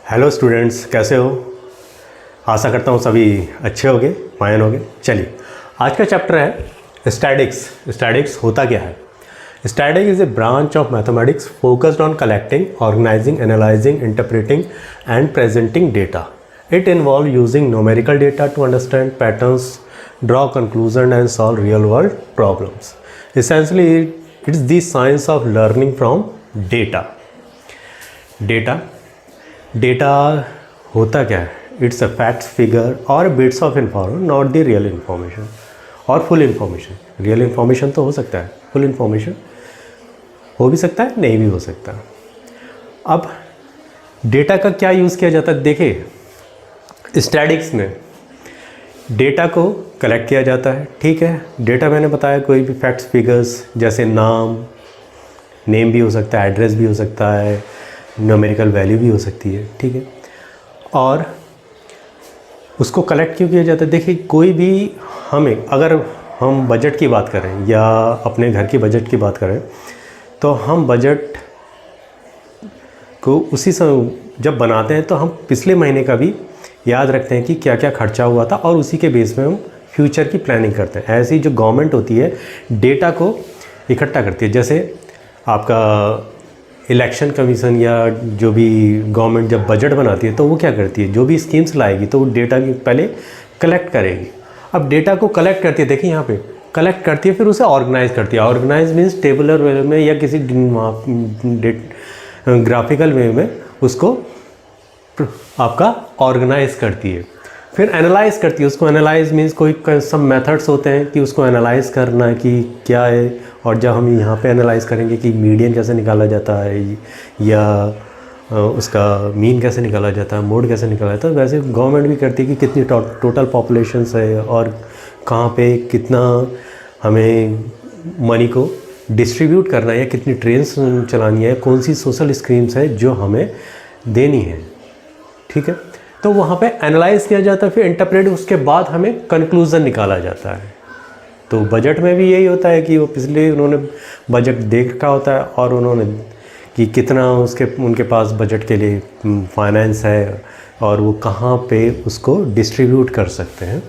Hello students, कैसे हो? आशा करता हूँ सभी अच्छे होंगे, फाइन होंगे। चलिए, आज का चैप्टर है स्टैटिक्स। स्टैटिक्स होता क्या है? Statics is a branch of mathematics focused on collecting, organising, analysing, interpreting and presenting data. It involves using numerical data to understand patterns, draw conclusions, and solve real-world problems. Essentially, it's the science of learning from data. Data होता क्या है? It's a facts, figure, or bits of information, not the real information or full information. Real information तो हो सकता है, full information हो भी सकता है, नहीं भी हो सकता. अब डेटा का क्या यूज़ किया जाता है? देखिए, स्टैटिक्स में डेटा को कलेक्ट किया जाता है, ठीक है। डेटा मैंने बताया कोई भी फैक्ट्स, फिगर्स, जैसे नेम भी हो सकता है, एड्रेस भी हो सकता है, न्यूमेरिकल वैल्यू भी हो सकती है, ठीक है। और उसको कलेक्ट क्यों किया जाता है? देखिए, कोई भी अगर हम बजट की बात करें या अपने घर की बजट की बात करें, तो हम बजट को उसी समय जब बनाते हैं तो हम पिछले महीने का भी याद रखते हैं कि क्या क्या खर्चा हुआ था, और उसी के बेस में हम फ्यूचर की प्लानिंग करते हैं। ऐसी जो गवर्नमेंट होती है डेटा को इकट्ठा करती है। जैसे आपका इलेक्शन कमीशन या जो भी गवर्नमेंट जब बजट बनाती है तो वो क्या करती है, जो भी स्कीम्स लाएगी तो वो डेटा की पहले कलेक्ट करेगी। अब डेटा को कलेक्ट करती है, देखिए यहाँ पे कलेक्ट करती है, फिर उसे ऑर्गेनाइज करती है। ऑर्गेनाइज मीन्स टेबुलर वे में या किसी ग्राफिकल वे में उसको आपका ऑर्गेनाइज करती है। फिर एनालाइज करती है उसको। एनालाइज मीन्स कोई सब मेथड्स होते हैं कि उसको एनालाइज करना कि क्या है, और जब हम यहाँ पे एनालाइज करेंगे कि मीडियन कैसे निकाला जाता है या उसका मीन कैसे निकाला जाता है, मोड कैसे निकाला जाता है, वैसे गवर्नमेंट भी करती है कि कितनी टोटल पॉपुलेशंस है और कहाँ पे कितना हमें मनी को डिस्ट्रीब्यूट करना है या कितनी ट्रेन्स चलानी है, कौन सी सोशल स्कीम्स है जो हमें देनी है, ठीक है। तो वहाँ पे एनालाइज किया जाता है, फिर इंटरप्रेट, उसके बाद हमें कंक्लूज़न निकाला जाता है। तो बजट में भी यही होता है कि वो पिछले उन्होंने बजट देख रखा होता है और उन्होंने कि कितना उनके पास बजट के लिए फाइनेंस है और वो कहाँ पे उसको डिस्ट्रीब्यूट कर सकते हैं,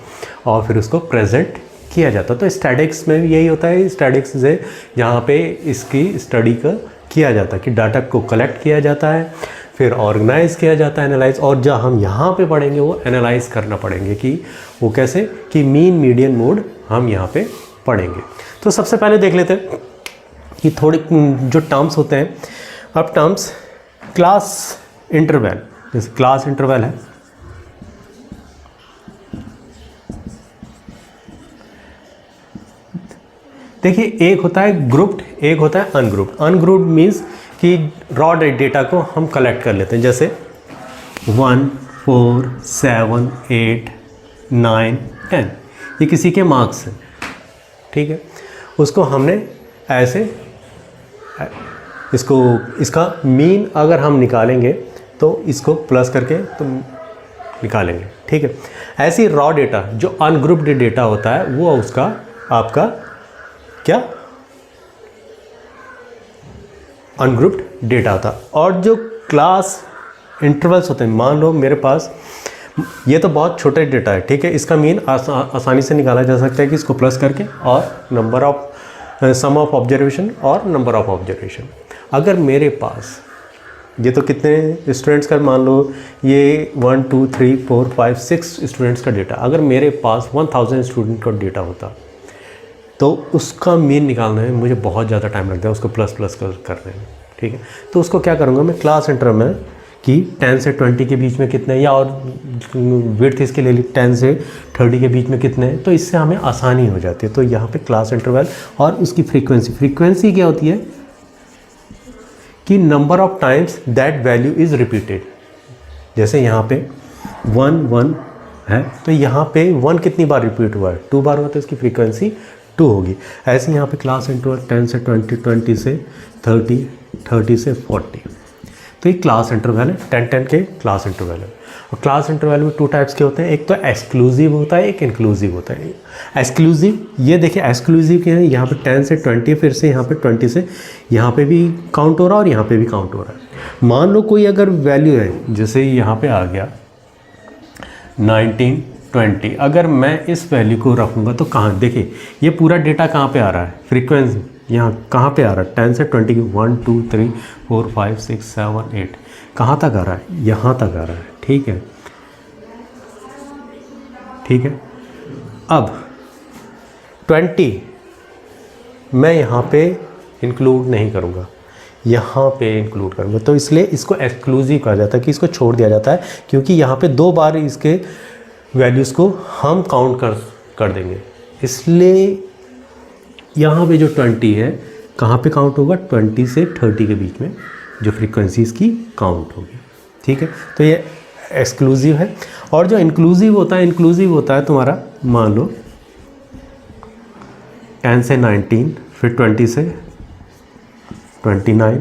और फिर उसको प्रेजेंट किया जाता है। तो स्टैटिक्स में भी यही होता है। स्टैटिक्स से यहाँ पे इसकी स्टडी किया जाता है कि डाटा को कलेक्ट किया जाता है, फिर ऑर्गेनाइज किया जाता है, एनालाइज, और जब हम यहाँ पे पढ़ेंगे वो एनालाइज करना पड़ेंगे कि वो कैसे, कि मीन, मीडियन, मोड हम यहाँ पे पढ़ेंगे। तो सबसे पहले देख लेते हैं कि थोड़ी जो टर्म्स होते हैं। अब टर्म्स, क्लास इंटरवल, जैसे क्लास इंटरवल है, देखिए एक होता है ग्रुप्ड, एक होता है अनग्रुप्ड। अनग्रुप्ड मीन्स कि रॉ डेटा को हम कलेक्ट कर लेते हैं, जैसे 1, 4, 7, 8, 9, 10, ये किसी के मार्क्स हैं, ठीक है। उसको हमने ऐसे इसका मीन अगर हम निकालेंगे तो इसको प्लस करके तो निकालेंगे, ठीक है। ऐसी रॉ डेटा जो अनग्रुप्ड डेटा होता है वो उसका आपका क्या अनग्रुप्ड डेटा होता है। और जो क्लास इंटरवल्स होते हैं, मान लो मेरे पास ये तो बहुत छोटे डेटा है, ठीक है, इसका मीन आसानी से निकाला जा सकता है कि इसको प्लस करके और सम ऑफ ऑब्जर्वेशन और नंबर ऑफ ऑब्जर्वेशन। अगर मेरे पास ये तो कितने स्टूडेंट्स का, मान लो ये 1, 2, 3, 4, 5, 6 स्टूडेंट्स का डेटा, अगर मेरे पास 1000 स्टूडेंट का डेटा होता तो उसका मीन निकालने में मुझे बहुत ज़्यादा टाइम लगता है, उसको प्लस करने में, ठीक है। तो उसको क्या करूँगा मैं, क्लास इंटरवल में कि 10 से 20 के बीच में कितने, या और विड्थ इसके ले ली 10 से 30 के बीच में कितने, तो इससे हमें आसानी हो जाती है। तो यहाँ पे क्लास इंटरवल और उसकी फ्रीक्वेंसी क्या होती है कि number of times that value is repeated. जैसे यहाँ पे 1, 1 है तो यहाँ पे 1 कितनी बार रिपीट हुआ है, 2 बार हुआ, तो इसकी फ्रीक्वेंसी 2 होगी। ऐसे यहाँ पे क्लास इंटरवल 10 से 20, 20 से 30, 30 से 40, तो ये क्लास इंटरवल है, 10 के क्लास इंटरवल है। और क्लास इंटरवल में 2 टाइप्स के होते हैं, एक तो एक्सक्लूसिव होता है, एक इंक्लूसिव होता है। एक्सक्लूसिव, ये देखिए एक्सक्लूसिव क्या है, यहाँ पे 10 से 20, फिर से यहाँ पे 20 से यहाँ पे भी काउंट हो रहा है और यहाँ पे भी काउंट हो रहा है। मान लो कोई अगर वैल्यू है, जैसे यहाँ पे आ गया 19, 20, अगर मैं इस वैल्यू को रखूँगा तो कहाँ, देखिए ये पूरा डेटा कहाँ पे आ रहा है, फ्रीक्वेंसी यहाँ कहाँ पे आ रहा है, 10 से 20 की 1 2 3 4 5 6 7 8 कहाँ तक आ रहा है, यहाँ तक आ रहा है। ठीक है, ठीक है। अब 20 मैं यहाँ पे इंक्लूड नहीं करूँगा, यहाँ पे इंक्लूड करूँगा, तो इसलिए इसको एक्सक्लूसिव कहा जाता है कि इसको छोड़ दिया जाता है, क्योंकि यहाँ पे 2 बार इसके वैल्यूज़ को हम काउंट कर देंगे। इसलिए यहाँ पे जो 20 है कहाँ पे काउंट होगा, 20 से 30 के बीच में जो फ्रीक्वेंसी इसकी काउंट होगी। ठीक है, तो ये एक्सक्लूसिव है। और जो इंक्लूसिव होता है तुम्हारा, मान लो 10 से 19, फिर 20 से 29,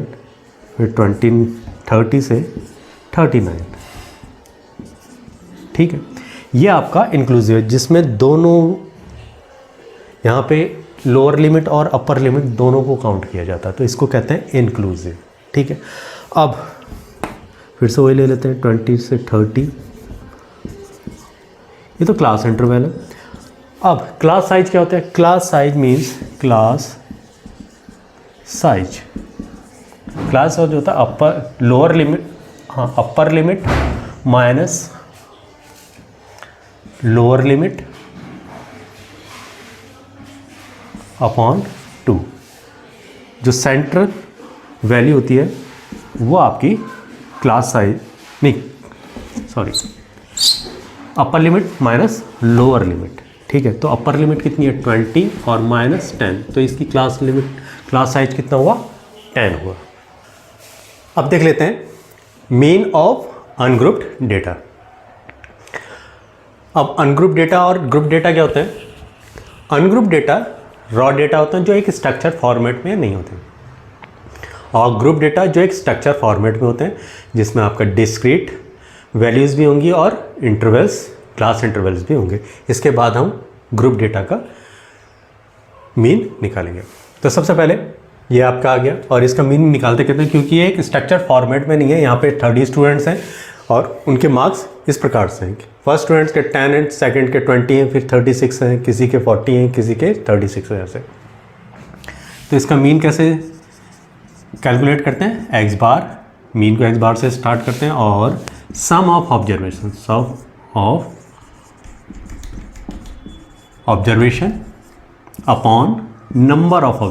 फिर 30 से 39। ठीक है, ये आपका इंक्लूसिव है, जिसमें दोनों यहाँ पे लोअर लिमिट और अपर लिमिट दोनों को काउंट किया जाता है, तो इसको कहते हैं इंक्लूसिव। ठीक है, अब फिर से वही ले लेते हैं 20 से 30, ये तो क्लास इंटरवल है। अब क्लास साइज क्या होता है, class size means class size जो होता है अपर लोअर लिमिट, हाँ upper limit minus lower limit upon 2। जो सेंट्रल वैल्यू होती है वो आपकी क्लास साइज, नहीं sorry, upper limit minus lower limit. ठीक है, तो अपर लिमिट कितनी है 20 और माइनस 10, तो इसकी क्लास साइज कितना हुआ 10 हुआ। अब देख लेते हैं मीन ऑफ अनग्रुप्ड डेटा। अब अनग्रुप्ड डेटा और ग्रुप डेटा क्या होते हैं, अनग्रुप्ड डेटा रॉ डेटा होते हैं जो एक स्ट्रक्चर फॉर्मेट में नहीं होते, और ग्रुप डेटा जो एक स्ट्रक्चर फॉर्मेट में होते हैं, जिसमें आपका डिस्क्रीट वैल्यूज़ भी होंगी और इंटरवल्स, क्लास इंटरवल्स भी होंगे। इसके बाद हम ग्रुप डेटा का मीन निकालेंगे। तो सबसे पहले ये आपका आ गया, और इसका मीन निकालते कहते हैं, क्योंकि ये एक स्ट्रक्चर फॉर्मेट में नहीं है। यहाँ पे 30 स्टूडेंट्स हैं और उनके मार्क्स इस प्रकार से हैं, फर्स्ट स्टूडेंट्स के 10 हैं, सेकंड के 20 हैं, फिर 36 हैं, किसी के 40 हैं, किसी के 36 हैं ऐसे। तो इसका मीन कैसे कैलकुलेट करते हैं, एक्स बार, मीन को एक्स बार से स्टार्ट करते हैं, और sum of observation, upon number of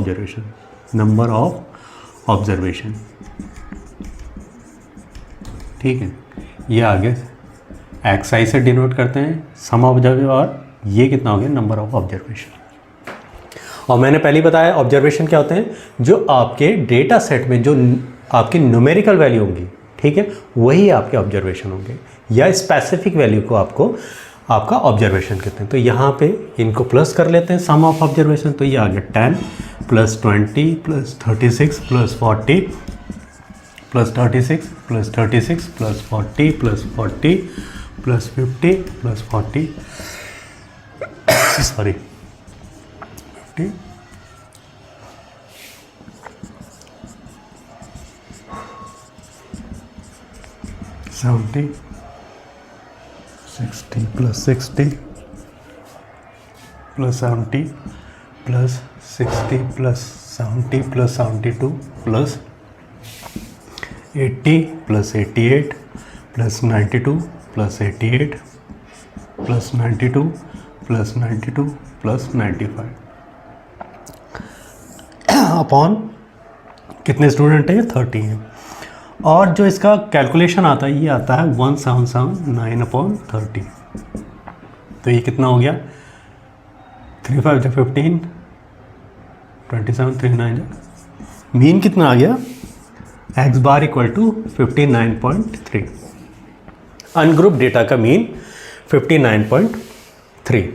observation, ठीक है। ये आगे एक्स आई से डिनोट करते हैं सम ऑब्जर्वेशन, और ये कितना हो गया नंबर ऑफ ऑब्जर्वेशन। और मैंने पहले ही बताया ऑब्जर्वेशन क्या होते हैं, जो आपके डेटा सेट में जो आपकी न्यूमेरिकल वैल्यू होंगी, ठीक है, वही आपके ऑब्जर्वेशन होंगे, या स्पेसिफिक वैल्यू को आपका ऑब्जर्वेशन कहते हैं। तो यहाँ पे इनको प्लस कर लेते हैं सम ऑफ ऑब्जर्वेशन, तो ये आ गया 10 plus 20 plus 36 plus 40 plus 36 plus 36 plus 40 plus 40 plus 50 plus 40 sorry 50 70 60 plus 60 plus 70 plus 60 plus 70 plus 72 plus 80 plus 88 plus 92 plus 88 plus 92 plus 92 plus 95 upon कितने स्टूडेंट हैं, 30 हैं। और जो इसका कैलकुलेशन आता है, ये आता है 1779 अपॉन 30। तो ये कितना हो गया, 3 5 जो 15 27 3 9 जो मीन कितना आ गया, x bar equal to 59.3। Ungroup data का मीन 59.3।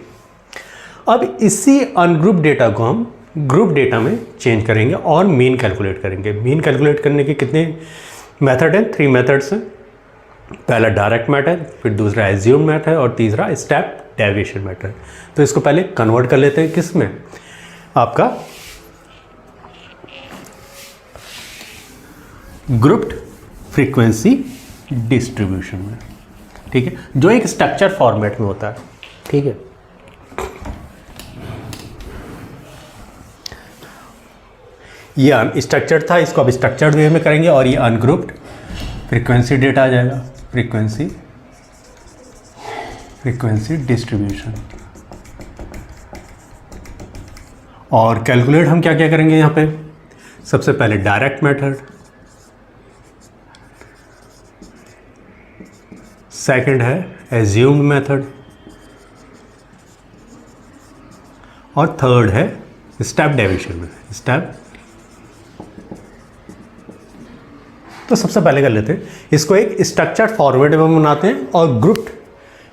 अब इसी अनग्रुप डेटा को हम ग्रुप डेटा में चेंज करेंगे और मीन कैलकुलेट करेंगे। मीन कैलकुलेट करने के कितने मेथड हैं, 3 मेथड्स हैं। पहला डायरेक्ट मेथड, फिर दूसरा एज्यूम मेथड, और तीसरा स्टेप डेविएशन मेथड। तो इसको पहले कन्वर्ट कर लेते हैं किस में, आपका ग्रुप्ड फ्रीक्वेंसी डिस्ट्रीब्यूशन में, ठीक है, जो एक स्ट्रक्चर फॉर्मेट में होता है, ठीक है। ये अनस्ट्रक्चर्ड था, इसको अब स्ट्रक्चर्ड वे में करेंगे और ये अनग्रुप्ड फ्रीक्वेंसी डेटा आ जाएगा, फ्रीक्वेंसी डिस्ट्रीब्यूशन। और कैलकुलेट हम क्या क्या करेंगे यहाँ पे, सबसे पहले डायरेक्ट मेथड, सेकंड है एज्यूम्ड मेथड, और थर्ड है स्टेप डेविएशन में, स्टेप। तो सबसे पहले कर लेते हैं इसको एक स्ट्रक्चर्ड फॉर्मेट में बनाते हैं और ग्रुप्ड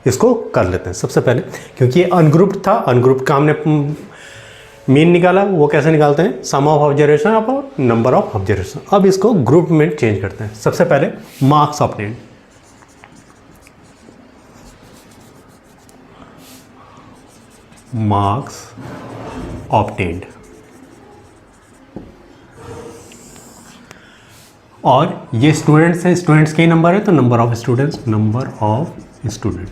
इसको कर लेते हैं सबसे पहले, क्योंकि ये अनग्रुप्ड था। अनग्रुप्ड का हमने मीन निकाला, वो कैसे निकालते हैं, सम ऑफ ऑब्जर्वेशन और नंबर ऑफ ऑब्जर्वेशन। अब इसको ग्रुप में चेंज करते हैं। सबसे पहले मार्क्स ऑब्टेन्ड, मार्क्स ऑब्टेन्ड, और ये स्टूडेंट्स हैं, स्टूडेंट्स के नंबर है तो number of students, number of student,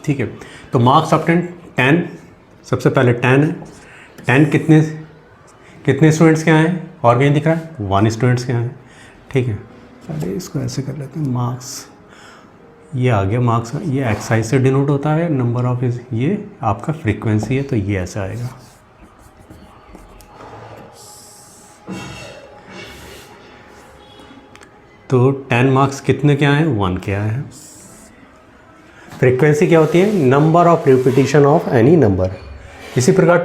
ठीक है। तो मार्क्स ऑब्टेन्ड 10, सबसे पहले 10 है। 10 कितने स्टूडेंट्स के आए हैं, और कहीं दिख रहा है, 1 स्टूडेंट्स के आए हैं, ठीक है। पहले इसको ऐसे कर लेते हैं, मार्क्स, ये आ गया मार्क्स, ये एक्साइज से डिनोट होता है, नंबर ऑफ ये आपका फ्रीक्वेंसी है तो ये ऐसे आएगा। तो 10 मार्क्स कितने के आए हैं, 1 के आए हैं। फ्रीक्वेंसी क्या होती है, number of repetition of any number. इसी प्रकार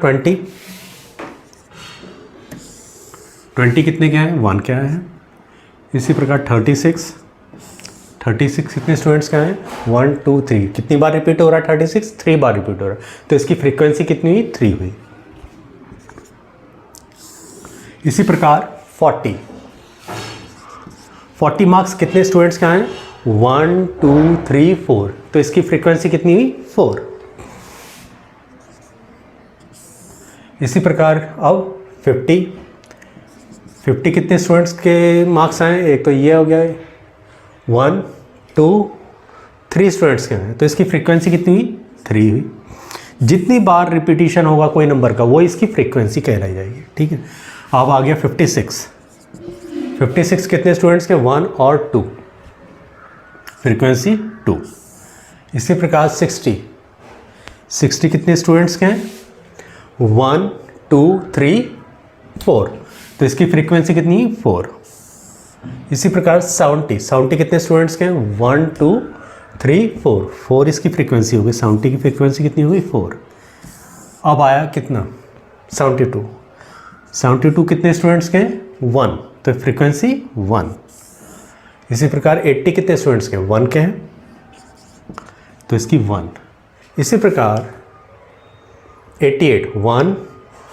20 कितने के आए हैं, 1 के आए हैं। इसी प्रकार 36 कितने स्टूडेंट्स के आए हैं, 1 2 3। कितनी बार रिपीट हो रहा है 36, 3 बार रिपीट हो रहा है, तो इसकी फ्रीक्वेंसी कितनी हुई, 3 हुई। इसी प्रकार 40 मार्क्स कितने स्टूडेंट्स के आए हैं, 1 2 3 4, तो इसकी फ्रीक्वेंसी कितनी हुई, 4। इसी प्रकार अब 50 कितने स्टूडेंट्स के मार्क्स आए, एक तो ये हो गया, 1 2 3 स्टूडेंट्स के आए, तो इसकी फ्रीक्वेंसी कितनी हुई, 3 हुई। जितनी बार रिपीटिशन होगा कोई नंबर का वो इसकी फ्रीक्वेंसी कहलाई जाएगी, ठीक है। अब आ गया 56 कितने स्टूडेंट्स के, 1 और 2, फ्रीक्वेंसी 2। इसी प्रकार 60 कितने स्टूडेंट्स के हैं, 1 2 3 4, तो इसकी फ्रीक्वेंसी कितनी है, 4। इसी प्रकार 70 कितने स्टूडेंट्स के हैं, 1 2 3 4 इसकी फ्रीक्वेंसी होगी, 70 की फ्रीक्वेंसी कितनी होगी, 4। अब आया कितना, 72 कितने स्टूडेंट्स के हैं, 1, तो फ्रीक्वेंसी 1। इसी प्रकार 80 कितने स्टूडेंट्स के, 1 के हैं, तो इसकी 1। इसी प्रकार 88 1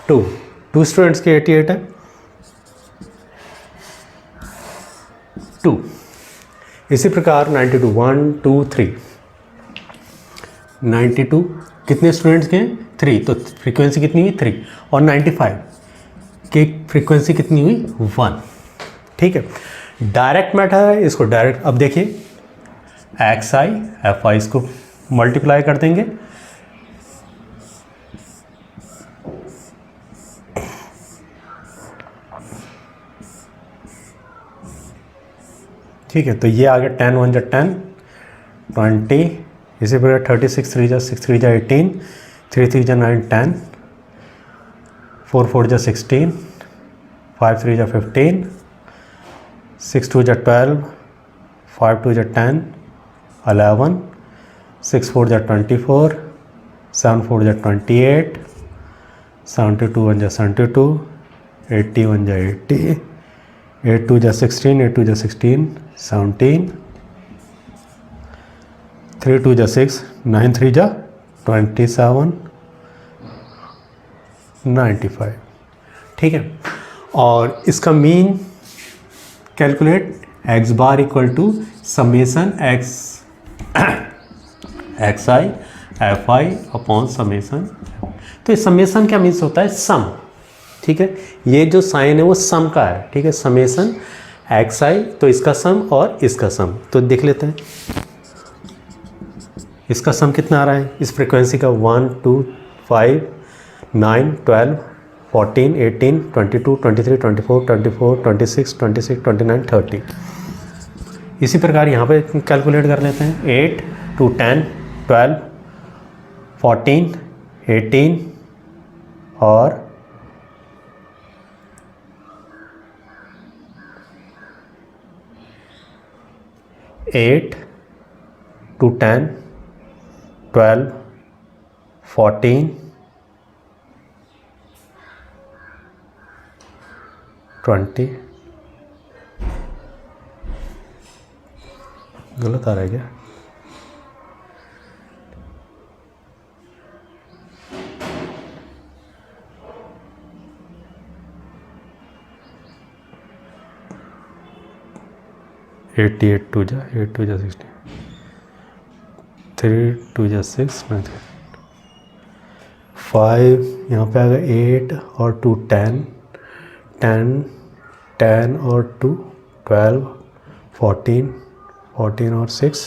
2 स्टूडेंट्स के 88 है, 2। इसी प्रकार 92 1 2 3 92 कितने स्टूडेंट्स के हैं, 3, तो फ्रीक्वेंसी कितनी हुई, 3। और 95 की फ्रीक्वेंसी कितनी हुई, 1, ठीक है। डायरेक्ट मेथड है, इसको डायरेक्ट, अब देखिए XI FI इसको मल्टीप्लाई कर देंगे, ठीक है। तो ये आ गया 10 1 जा 10 20, इसी प्रकार 36 3 जा 6 3 जा 18, 3 3 जा 9 10, 4 4 जा 16, 5 3 जा 15, 6 2 जा 12, 5 2 जा 10, 11, 6 4 जा 24, 7 4 जा 28, 72 1 जा 72, 80 1 जा 80, 8 2 जा 16, 8 2 जा 16, 17, 3 2 जा 6, 9 3 जा 27, 95, ठीक है। और इसका mean calculate, x bar equal to summation XI FI upon summation. तो इस समेसन क्या मीन्स होता है, सम, ठीक है। ये जो साइन है वो सम का है, ठीक है, समेशन xi, तो इसका सम और इसका सम, तो देख लेते हैं इसका सम कितना आ रहा है इस फ्रीक्वेंसी का। 1 2 5 9 12 14 18 22 23 24 24 26 26 29 30। इसी प्रकार यहाँ पे कैलकुलेट कर लेते हैं। 8 2 10 12 14 18 और 8 2 10 12 14 20। गलत आ रहा है क्या? एट 2 जा 16 3 2 जा 6 5 यहाँ पे आ गया 8 और 2 10 10 10 और 2 12 14 14 और 6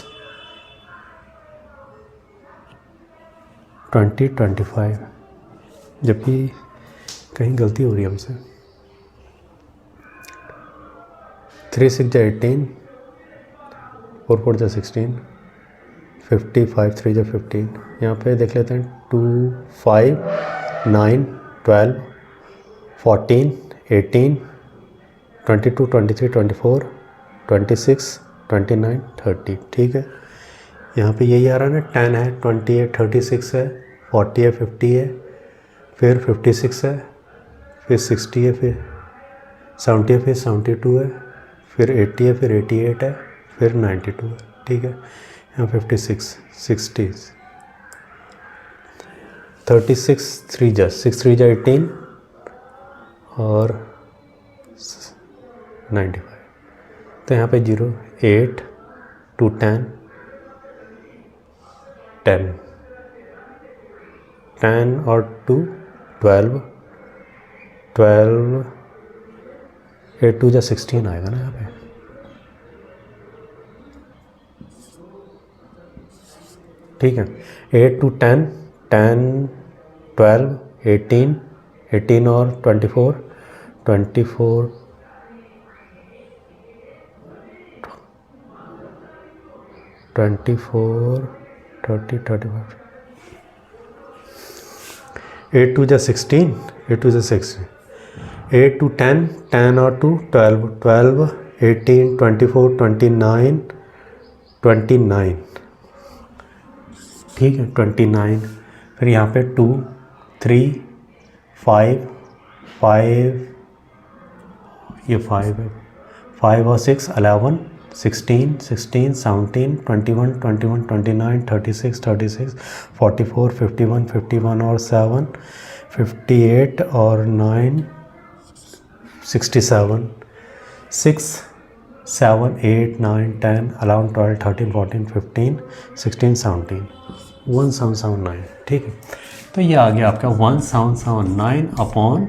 20 25। जबकि कहीं गलती हो रही है हमसे। 3 6 जा 18 4 4 जा 16 55 3 जा 15। यहाँ पे देख लेते हैं 2 5 9 12 14 18 22 23 24 26 29 30। ठीक है, यहाँ पे यही आ रहा है ना। 10 है, 20 है, 36 है, 40 है, 50 है, फिर 56 है, फिर 60 है, फिर 70 है, फिर 72 है, फिर 80 है, फिर 88 है, फिर 92 है। ठीक है, यहाँ 56 60 36 3 जा 6 3 जा 18 और 95। तो यहाँ पे 0 8 2 10 10 10 और 2 12 12 8 2 जा 16 आएगा ना यहाँ पे। ठीक है, 8 2 10 10 12 18 18 और 24 24 24 30 35। 8 2 जा 16 8 2 जा 16 8 2 10 10 और 2 12 12 18 24 29 29। ठीक है, 29। फिर यहाँ पे 2 3 5 5 ये 5 है, 5 और 6 11 16 16 17 21 21 29 36 36 44 51 51 और 7 58 और 9 67 6 7 8 9 10 11 12 13 14 15 16 17 1779। ठीक है, तो ये आ गया आपका 1779 अपॉन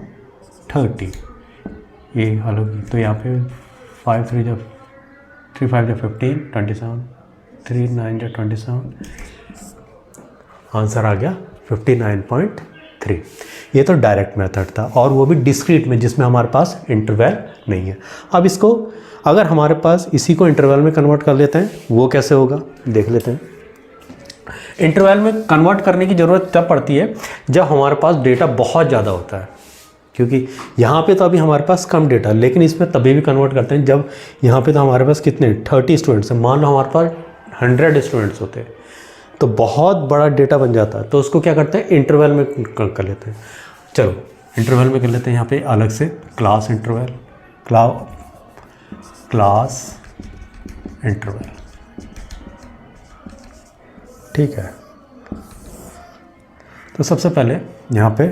30। ये अलग, तो यहाँ पे 5 3 जा 3 5 जा 15 27 3 9 जा 27। आंसर आ गया 59.3। ये तो डायरेक्ट मेथड था, और वो भी डिस्क्रीट में, जिसमें हमारे पास इंटरवल नहीं है। अब इसको अगर हमारे पास इसी को इंटरवल में कन्वर्ट कर लेते हैं, वो कैसे होगा देख लेते हैं। इंटरवल में कन्वर्ट करने की ज़रूरत तब पड़ती है जब हमारे पास डेटा बहुत ज़्यादा होता है, क्योंकि यहाँ पे तो अभी हमारे पास कम डेटा, लेकिन इसमें तभी भी कन्वर्ट करते हैं जब यहाँ पे तो हमारे पास कितने 30 स्टूडेंट्स हैं। मान लो हमारे पास 100 स्टूडेंट्स होते हैं, तो बहुत बड़ा डेटा बन जाता है। तो उसको क्या करते हैं, इंटरवल में कर लेते हैं। चलो इंटरवल में कर लेते हैं। यहाँ पे अलग से क्लास इंटरवल, क्लास इंटरवल। ठीक है, तो सबसे पहले यहाँ पे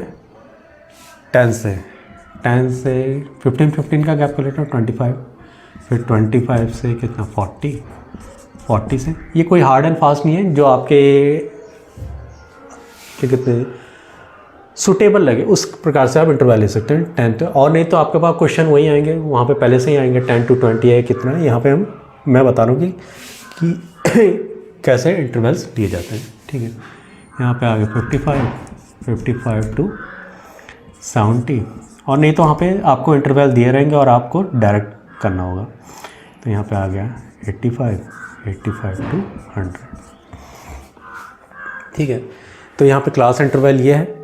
10 से 15 का गैप कर लेते हैं 25, फिर 25 से कितना 40 से। ये कोई हार्ड एंड फास्ट नहीं है जो आपके क्या कहते हैं सुटेबल लगे उस प्रकार से आप इंटरवल ले सकते हैं 10 to, और नहीं तो आपके पास क्वेश्चन वही आएंगे, वहाँ पे पहले से ही आएंगे 10 to 20 है कितना है। यहाँ पे मैं बता रहा हूँ कि कैसे इंटरवल्स लिए जाते हैं। ठीक है, यहाँ पे आ गया 55 to 70, और नहीं तो वहाँ पे आपको इंटरवल दिए रहेंगे और आपको डायरेक्ट करना होगा। तो यहाँ पे आ गया 85 to 100। ठीक है, तो यहाँ पे क्लास इंटरवल ये है।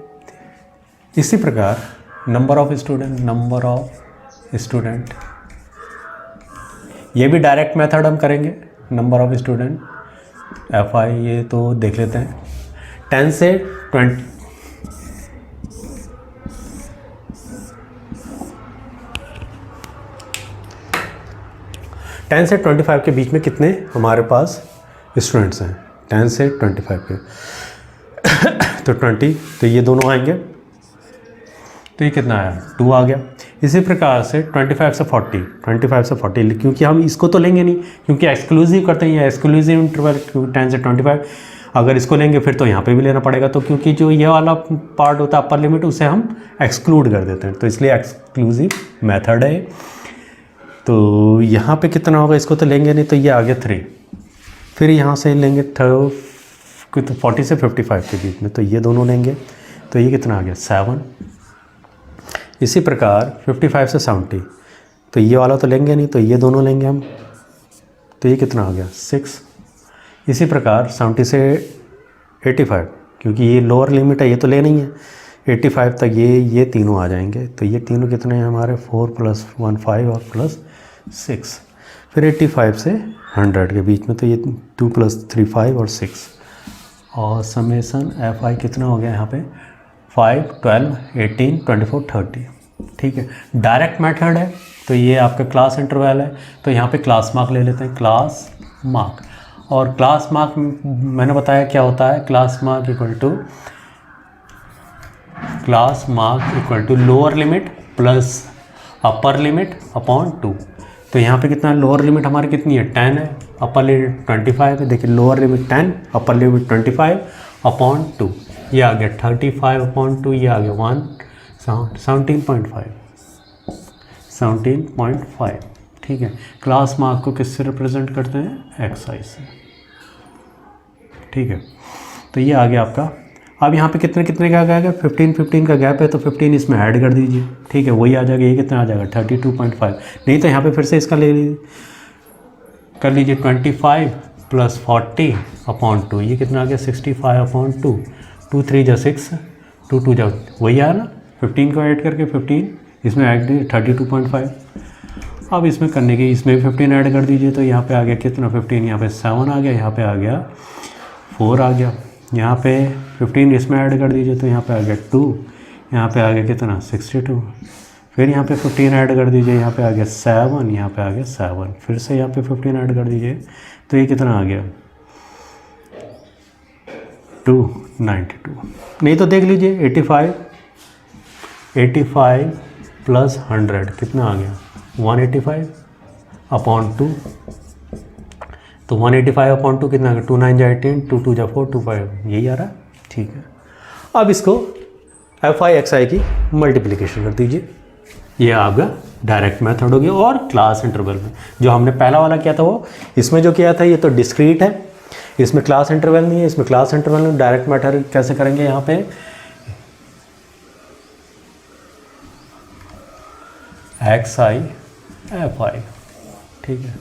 इसी प्रकार नंबर ऑफ स्टूडेंट, ये भी डायरेक्ट मेथड हम करेंगे। नंबर ऑफ स्टूडेंट FI, ये तो देख लेते हैं 10 से 25 के बीच में कितने हमारे पास स्टूडेंट्स हैं, 10 से 25 के तो 20, तो ये दोनों आएंगे, तो ये कितना आया 2 आ गया। इसी प्रकार से 25 से 40, क्योंकि हम इसको तो लेंगे नहीं, क्योंकि एक्सक्लूसिव करते हैं, एक्सक्लूसिव इंटरवल 10 से 25। अगर इसको लेंगे फिर तो यहाँ पे भी लेना पड़ेगा, तो क्योंकि जो ये वाला पार्ट होता है अपर लिमिट, उसे हम एक्सक्लूड कर देते हैं, तो इसलिए एक्सक्लूसिव मेथड है। तो यहाँ पे कितना होगा, इसको तो लेंगे नहीं, तो ये आ गया 3। फिर यहाँ से लेंगे 40 से 55 के बीच में, तो ये दोनों लेंगे, तो ये कितना आ गया 7। इसी प्रकार 55 से 70, तो ये वाला तो लेंगे नहीं, तो ये दोनों लेंगे हम, तो ये कितना आ गया 6। इसी प्रकार 70 से 85, क्योंकि ये लोअर लिमिट है, ये तो लेना ही है, 85 तक ये तीनों आ जाएंगे, तो ये तीनों कितने हैं हमारे 4 + 1 5 और +6। फिर 85 से 100 के बीच में, तो ये 2 + 3 5 और 6, और समेसन FI कितना हो गया यहाँ पे 5 12 18 24 30। ठीक है, डायरेक्ट मेथड है, तो ये आपका क्लास इंटरवल है, तो यहाँ पे क्लास मार्क ले लेते हैं, क्लास मार्क। और क्लास मार्क मैंने बताया क्या होता है, class mark equal to lower limit plus upper limit upon 2। तो यहाँ पे कितना है, लोअर लिमिट हमारी कितनी है 10 है, अपर लिमिट 25 है। देखिए lower limit 10, upper limit 25 upon 2, ये आ गया 35 अपॉन 2, ये आ गया 17.5। ठीक है, क्लास मार्क को किससे रिप्रेजेंट करते हैं, XI से। ठीक है, तो ये आ गया आपका। अब यहाँ पे कितने कितने का आएगा, 15 का गैप है, तो 15 इसमें ऐड कर दीजिए। ठीक है, वही आ जाएगा, ये कितना आ जाएगा 32.5। नहीं तो यहाँ पे फिर से इसका ले लीजिए, कर लीजिए 25 + 40 अपॉन 2, ये कितना आ गया 65 अपॉन 2, 2 3 जा 6, 2 2 जा वही आया ना, 15 को ऐड करके 15 इसमें ऐड दीजिए 32.5। अब इसमें करने के इसमें 15 ऐड कर दीजिए, तो यहाँ पे आ गया कितना 15, यहाँ पे 7 आ गया, यहाँ पे आ गया 4 आ गया, यहाँ पे 15 इसमें ऐड कर दीजिए, तो यहाँ पे आ गया 2, यहाँ पे आ गया कितना 62। फिर यहाँ पे 15 ऐड कर दीजिए, यहाँ पे आ गया 7, यहाँ पे आ गया 7, फिर से यहाँ पे 15 ऐड कर दीजिए, तो ये कितना आ गया 292। नहीं तो देख लीजिए 85 + 100 कितना आ गया 185 अपॉन 2, तो 185 अपॉन 2 कितना आ गया 2 9 जा 18, 2 2 जा 4, 2 5, यही आ रहा है। ठीक है, अब इसको FI XI की मल्टीप्लिकेशन कर दीजिए, ये आपका डायरेक्ट मेथड हो गया। और क्लास इंटरवल में जो हमने पहला वाला किया था, वो इसमें जो किया था ये तो डिस्क्रीट है, इसमें क्लास इंटरवल नहीं है। इसमें क्लास इंटरवल में डायरेक्ट मेथड कैसे करेंगे, यहाँ पे XI FI। ठीक है,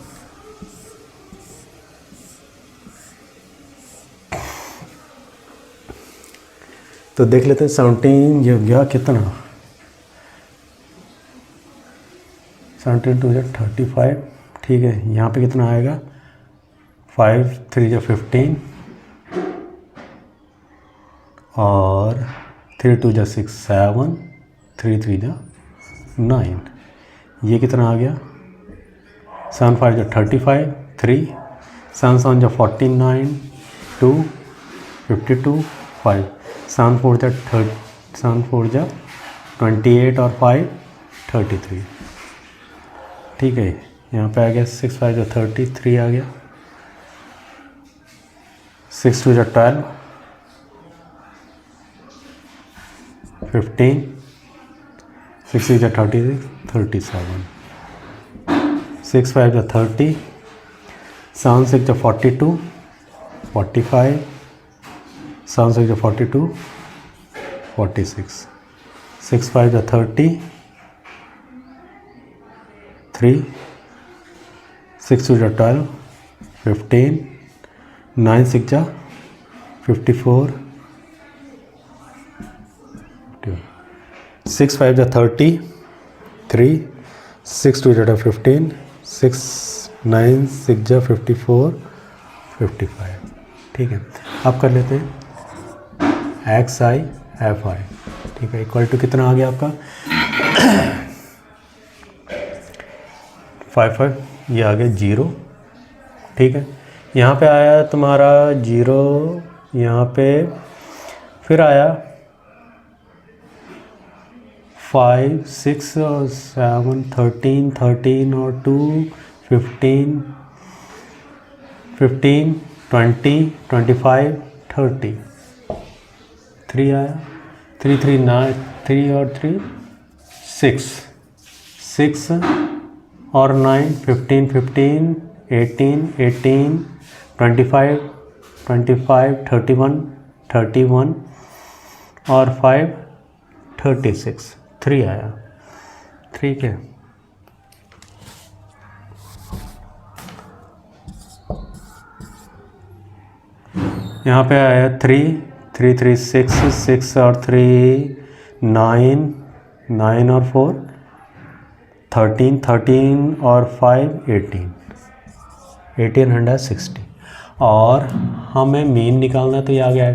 तो देख लेते हैं 17 ये गया कितना 17 2 जा 35। ठीक है, यहाँ पे कितना आएगा 5 3 जा 15 और 3 2 जा 6 7 3 3 जा 9, ये कितना आ गया 7 5 जा 35 3 7 7 जा 49 2 52 5 7 4 जा 28 और 5 33। ठीक है, यहाँ पे आ गया 6 5 जा 33 आ गया, 6 2 जा 12, 15, 6 6 36, 37, 6 5 30, 7 6 42, 45, 7 6 42, 46, 6 5 30, 3, 6 2 12, 15, 9 6 54, 6 5 30, 3, 6 2 15, 6 9 6 54, 55। ठीक है, अब कर लेते हैं एक्स आई एफ आई। ठीक है, इक्वल टू कितना आ गया आपका 5 ये आ गया 0। ठीक है, यहाँ पे आया तुम्हारा 0, यहाँ पे फिर आया 5 6 और 7 13 13 और 2 15 15 20 25 30, 3 आया, 3 3 9 3 और 3 6 6 और 9 15 15 18 18 25 25 31 31 और 5 36, 3 आया। ठीक है, यहाँ पे आया 3 3 3 6 6 और 3 9 9 और 4 13 13 और 5 18 1860। और हमें मीन निकालना है, तो ये आ गया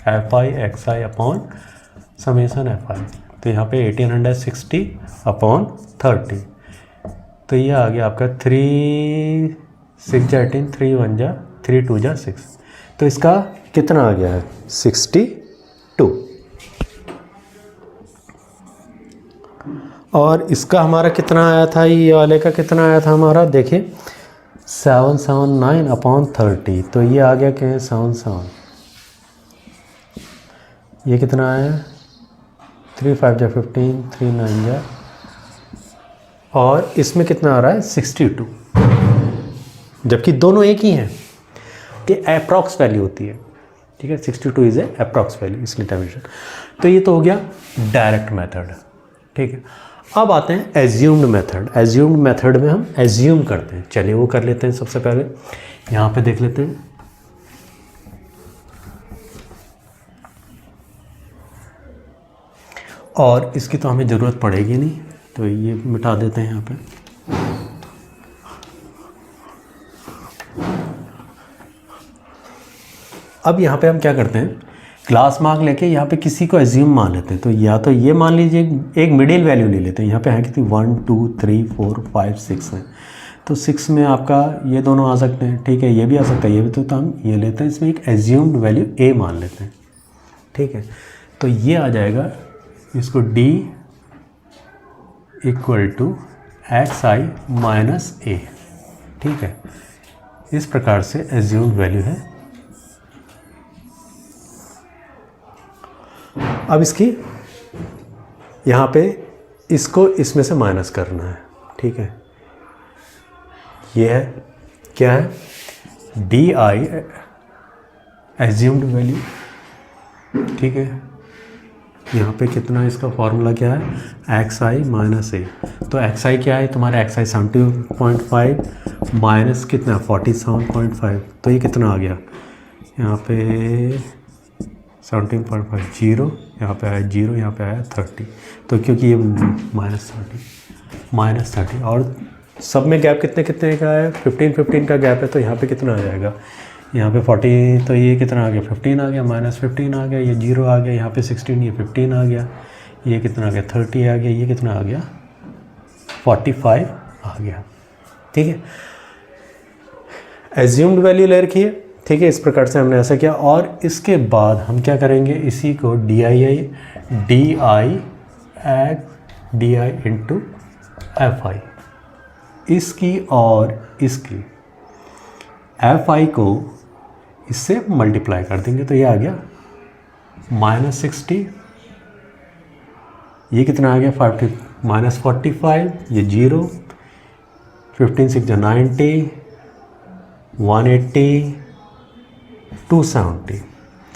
F I X I upon summation F I. तो यहाँ पे 1860 अपॉन 30, तो ये आ गया आपका 3 6 जा 18 3 1 जा 3 2 जा 6। तो इसका कितना आ गया है 62। और इसका हमारा कितना आया था, ये वाले का कितना आया था हमारा, देखिए 779 अपॉन 30। तो ये आ गया क्या है 77। ये कितना आया 3 5 जा 15 3 9 जा, और इसमें कितना आ रहा है 62, जबकि दोनों एक ही हैं। ये अप्रॉक्स वैल्यू होती है। ठीक है, 62 इज़ ए अप्रॉक्स वैल्यू, इसलिए डायमेंशन। तो ये तो हो गया डायरेक्ट मेथड। ठीक है, अब आते हैं एज्यूम्ड मेथड। एज्यूम्ड मेथड में हम एज्यूम करते हैं, चलिए वो कर लेते हैं। सबसे पहले यहाँ पे देख लेते हैं, और इसकी तो हमें ज़रूरत पड़ेगी नहीं, तो ये मिटा देते हैं यहाँ पे। अब यहाँ पे हम क्या करते हैं, क्लास मार्क लेके यहाँ पे किसी को एज्यूम मान लेते हैं। तो या तो ये मान लीजिए एक मिडिल वैल्यू ले लेते हैं। यहाँ पे है कितनी 1 2 3 4 5 6 है, तो 6 में आपका ये दोनों आ सकते हैं। ठीक है, ये भी आ सकता है, ये भी। तो हम ये लेते हैं, इसमें एक एज्यूम्ड वैल्यू ए मान लेते हैं। ठीक है, तो ये आ जाएगा, इसको D equal to X I minus A. ठीक है, इस प्रकार से एज्यूम्ड वैल्यू है। अब इसकी यहाँ पे इसको इसमें से माइनस करना है। ठीक है, ये है क्या है डी आई एज्यूम्ड वैल्यू। ठीक है, यहाँ पे कितना इसका फॉर्मूला क्या है एक्स आई माइनस ए। तो एक्स आई क्या है तुम्हारा, एक्स आई 70.5 माइनस कितना 47.5। तो ये कितना आ गया यहाँ पे 17.5 0, यहाँ पे आया 0, यहाँ पे आया 30। तो क्योंकि ये माइनस 30 और सब में गैप कितने कितने का है 15 15 का गैप है। तो यहाँ पे कितना आ जाएगा, यहाँ पे 40, तो ये कितना आ गया 15 आ गया, माइनस 15 आ गया, ये 0 आ गया, यहाँ पे 16, ये 15 आ गया, ये कितना आ गया 30 आ गया, ये कितना आ गया 45 आ गया। ठीक है, एज्यूम्ड वैल्यू ले रखी है। ठीक है, इस प्रकार से हमने ऐसा किया। और इसके बाद हम क्या करेंगे, इसी को D I into F I, इसकी और इसकी एफ आई को इससे मल्टीप्लाई कर देंगे। तो ये आ गया -60 ये कितना आ गया -45, ये 0, 15 6 जा 90, 180, 270,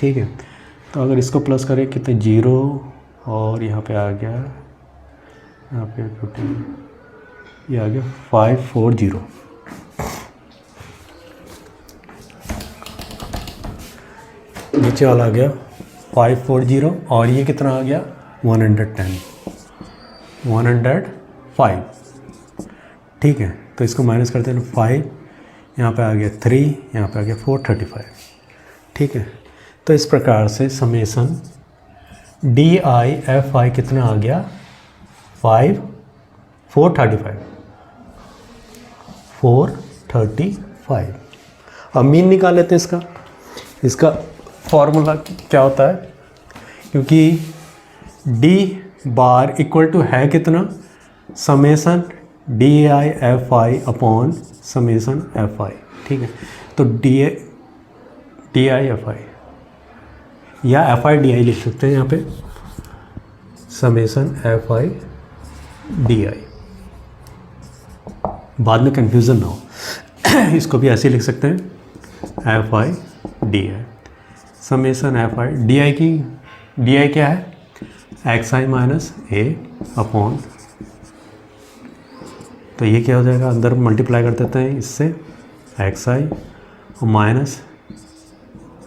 ठीक है। तो अगर इसको प्लस करें कितने 0 और यहाँ पे आ गया, यहाँ पे 15, ये आ गया 540। नीचे वाला आ गया 540 और ये कितना आ गया 110, 105, ठीक है। तो इसको माइनस करते हैं 5, यहाँ पे आ गया 3, यहाँ पे आ गया 435, ठीक है। तो इस प्रकार से समेसन DIFI कितना आ गया 435। अब मीन निकाल लेते हैं इसका फॉर्मूला क्या होता है, क्योंकि D बार इक्वल टू है कितना summation DIFI upon summation FI, ठीक है। तो DIFI या FIDI लिख सकते हैं यहाँ पे, समेसन FIDI, बाद में कंफ्यूजन ना हो इसको भी ऐसे लिख सकते हैं FIDI, समेसन FIDI की DI क्या है XI माइनस A अपॉन, तो ये क्या हो जाएगा अंदर मल्टीप्लाई कर देते हैं इससे XI और minus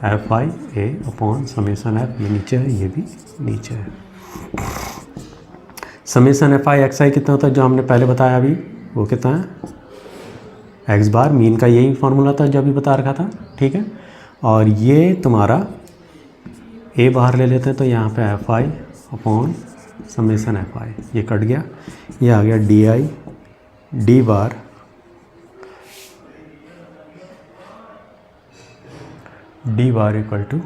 FI A upon summation F, ये नीचे है ये भी नीचे है। समेसन FI XI कितना होता है जो हमने पहले बताया अभी, वो कितना है x बार, मीन का यही फार्मूला था जो अभी बता रखा था, ठीक है। और ये तुम्हारा A बाहर ले लेते हैं तो यहाँ पे FI अपॉन समेसन FI, ये कट गया, ये आ गया DI D bar equal to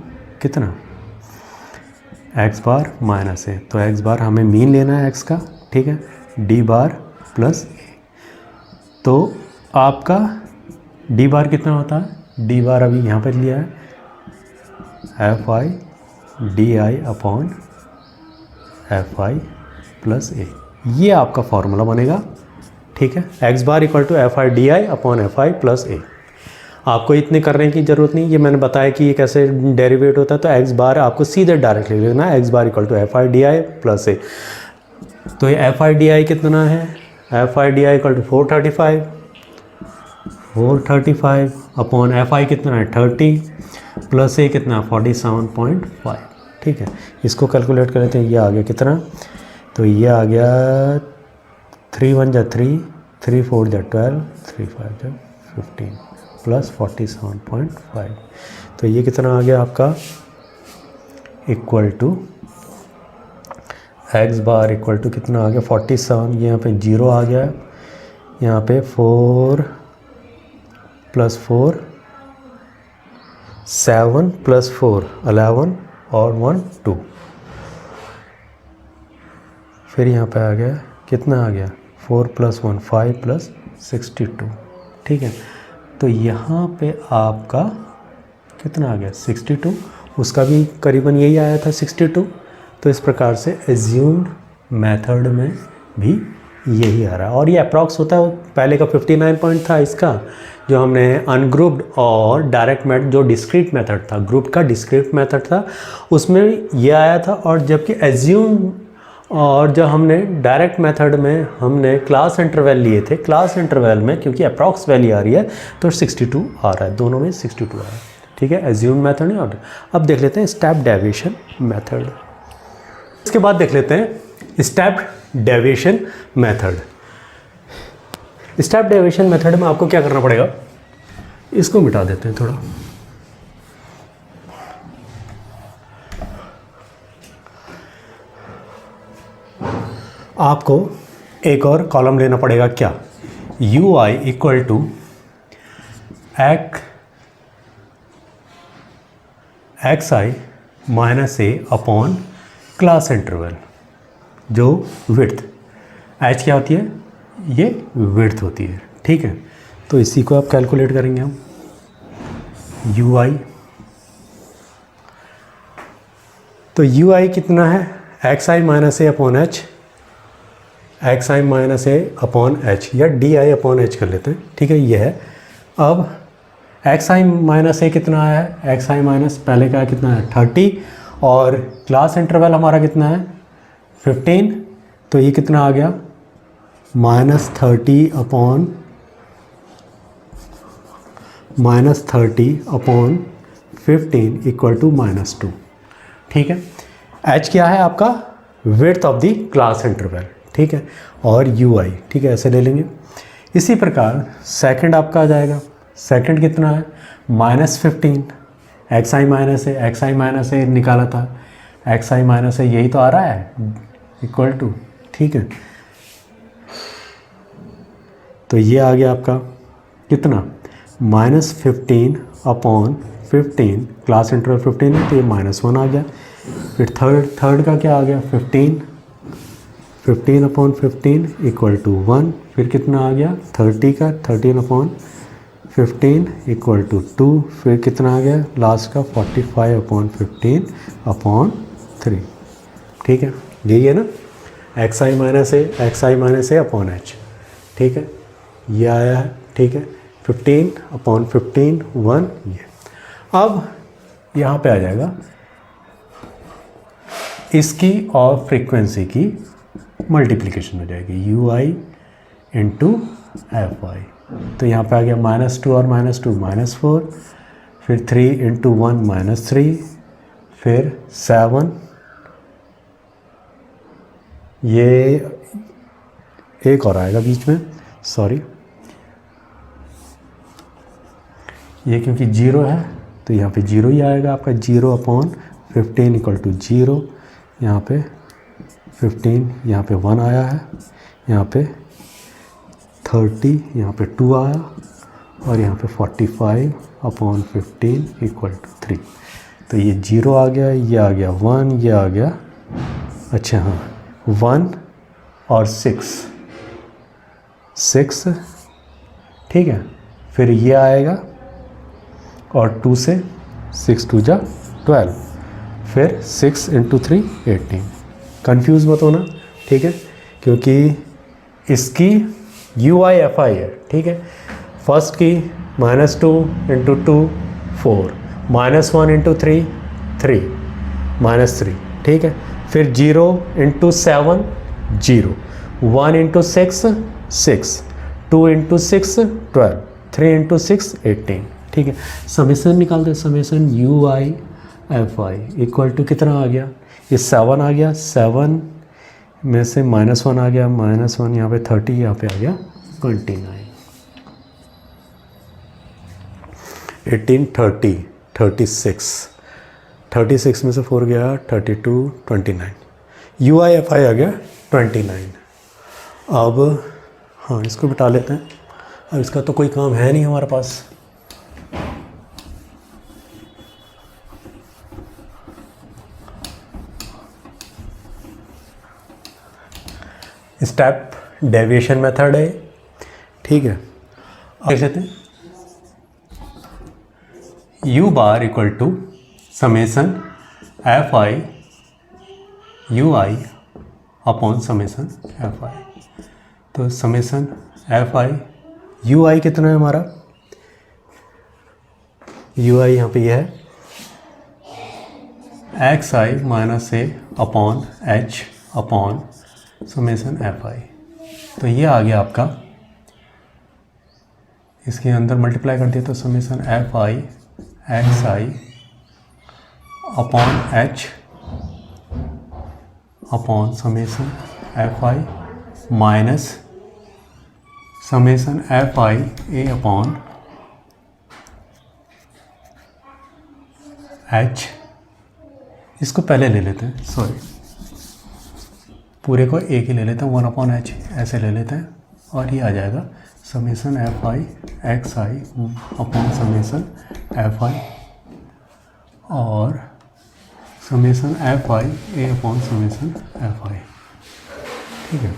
कितना x बार माइनस A, तो x बार हमें मीन लेना है x का, ठीक है, D बार प्लस A। तो आपका D बार कितना होता है, D बार अभी यहाँ पर लिया है FI DI upon FI plus A, ये आपका फॉर्मूला बनेगा, ठीक है। x bar equal to FI DI upon FI plus A। आपको इतने करने की ज़रूरत नहीं, ये मैंने बताया कि ये कैसे डेरिवेट होता है, तो x बार आपको सीधे डायरेक्ट लिख लेना है, x bar equal to FI DI plus A। तो ये FI DI कितना है, FI DI equal to 435 upon FI कितना है 30 प्लस A कितना 47.5, ठीक है। इसको कैलकुलेट कर लेते हैं, ये आ गया कितना, तो ये आ गया 3 1 जा 3, 3 4 जा 12, 3 5 जा 15 प्लस 47.5, तो ये कितना आ गया आपका equal to x bar equal to कितना आ गया 47, यहाँ पे 0 आ गया, यहाँ पे 4 प्लस 4 7 प्लस 4 11 और 1 2, फिर यहाँ पे आ गया कितना आ गया 4 प्लस 1 5 प्लस 62, ठीक है। तो यहाँ पे आपका कितना आ गया 62, उसका भी करीबन यही आया था 62। तो इस प्रकार से एज्यूम्ड मेथड में भी यही आ रहा है, और ये अप्रॉक्स होता है, पहले का 59 पॉइंट था इसका जो हमने अनग्रुप्ड और डायरेक्ट मेथड जो डिस्क्रीट मेथड था, ग्रुप का डिस्क्रीट मेथड था उसमें ये आया था, और जबकि एज्यूम और जब हमने डायरेक्ट मेथड में हमने क्लास इंटरवल लिए थे, क्लास इंटरवल में क्योंकि अप्रॉक्स वैल्यू आ रही है तो 62 आ रहा है, दोनों में 62 आ रहा है, ठीक है। एज्यूम मेथड है। और अब देख लेते हैं स्टेप डेविएशन मेथड, इसके बाद देख लेते हैं step deviation method. Step deviation method में आपको क्या करना पड़ेगा, इसको मिटा देते हैं थोड़ा, आपको एक और कॉलम लेना पड़ेगा, क्या UI equal to XI minus A upon class interval, जो विड्थ H क्या होती है, ये विड्थ होती है, ठीक है। तो इसी को आप कैलकुलेट करेंगे हम, UI, तो UI कितना है XI minus A upon H, x I minus a upon H या डी आई अपॉन एच कर लेते हैं, ठीक है, ये है। अब एक्स आई माइनस ए कितना आया है, एक्स आई माइनस पहले का कितना है 30 और क्लास इंटरवल हमारा कितना है 15, तो ये कितना आ गया -30 अपॉन -30/15 इक्वल टू -2, ठीक है। एच क्या है आपका width of the class interval, ठीक है, और यू आई, ठीक है, ऐसे ले लेंगे। इसी प्रकार सेकंड आपका आ जाएगा, सेकंड कितना है -15, एक्स आई माइनस है, एक्स आई माइनस है निकाला था, एक्स आई माइनस है यही तो आ रहा है इक्वल टू, ठीक है। तो ये आ गया आपका कितना -15/15, क्लास इंटरवल 15 है तो ये -1 आ गया। फिर थर्ड का क्या आ गया 15/15 इक्वल टू 1, फिर कितना आ गया 30 का 13/15 इक्वल टू 2, फिर कितना आ गया लास्ट का 45/15/3, ठीक है, यही है ना x I minus a upon H, ठीक है, ये आया है, ठीक है, 15/15 1 ये। अब यहाँ पे आ जाएगा इसकी और फ्रीक्वेंसी की मल्टीप्लिकेशन हो जाएगी you I into F I, तो यहाँ पे आ गया -2 और -2 -4, फिर 3 इंटू 1 -3, फिर 7, ये एक और आएगा बीच में, सॉरी ये क्योंकि 0 है तो यहाँ पे 0 ही आएगा आपका, 0/15 इक्वल टू 0, यहाँ पे 15, यहाँ पे 1 आया है, यहाँ पे 30, यहाँ पे 2 आया, और यहाँ पे 45/15 इक्वल टू 3, तो ये 0 आ गया, ये आ गया 1, ये आ गया, अच्छा हाँ 1 और 6, ठीक है, फिर ये आएगा और 2 से 6 2 जा 12, फिर 6 इंटू 3 18, कन्फ्यूज़ मत होना, ठीक है, क्योंकि इसकी यू आई एफ आई है, ठीक है। फर्स्ट की -2 इंटू 2 4, -1 इंटू 3 3 -3, ठीक है, फिर 0 इंटू 7 0, 1 इंटू 6 6, 2 इंटू 6 12, 3 इंटू 6 18, ठीक है। समेसन निकालते हैं, summation u i f i equal to कितना आ गया, ये 7 आ गया, 7 में से -1 आ गया, -1 यहाँ पे 30, यहाँ पे आ गया 29, 18 30 36 में से 4 गया 32 29, यू आई एफ आई आ गया 29। अब हाँ इसको बिठा लेते हैं, अब इसका तो कोई काम है नहीं हमारे पास, स्टेप डेविएशन मेथड है, ठीक है। देख लेते हैं u bar equal to summation F i u i upon summation F I, तो summation F i u i कितना है हमारा, यू आई यहाँ पे ये है x I minus a upon h upon summation F I, तो ये आ गया आपका, इसके अंदर मल्टीप्लाई कर दिया तो summation F I X I upon h upon summation F I minus summation F I A upon H, इसको पहले ले लेते हैं, सॉरी पूरे को एक ही ले लेते हैं, 1/h ऐसे ले लेते हैं, और ये आ जाएगा summation F I X I upon summation F I और summation F I A upon summation F I, ठीक है।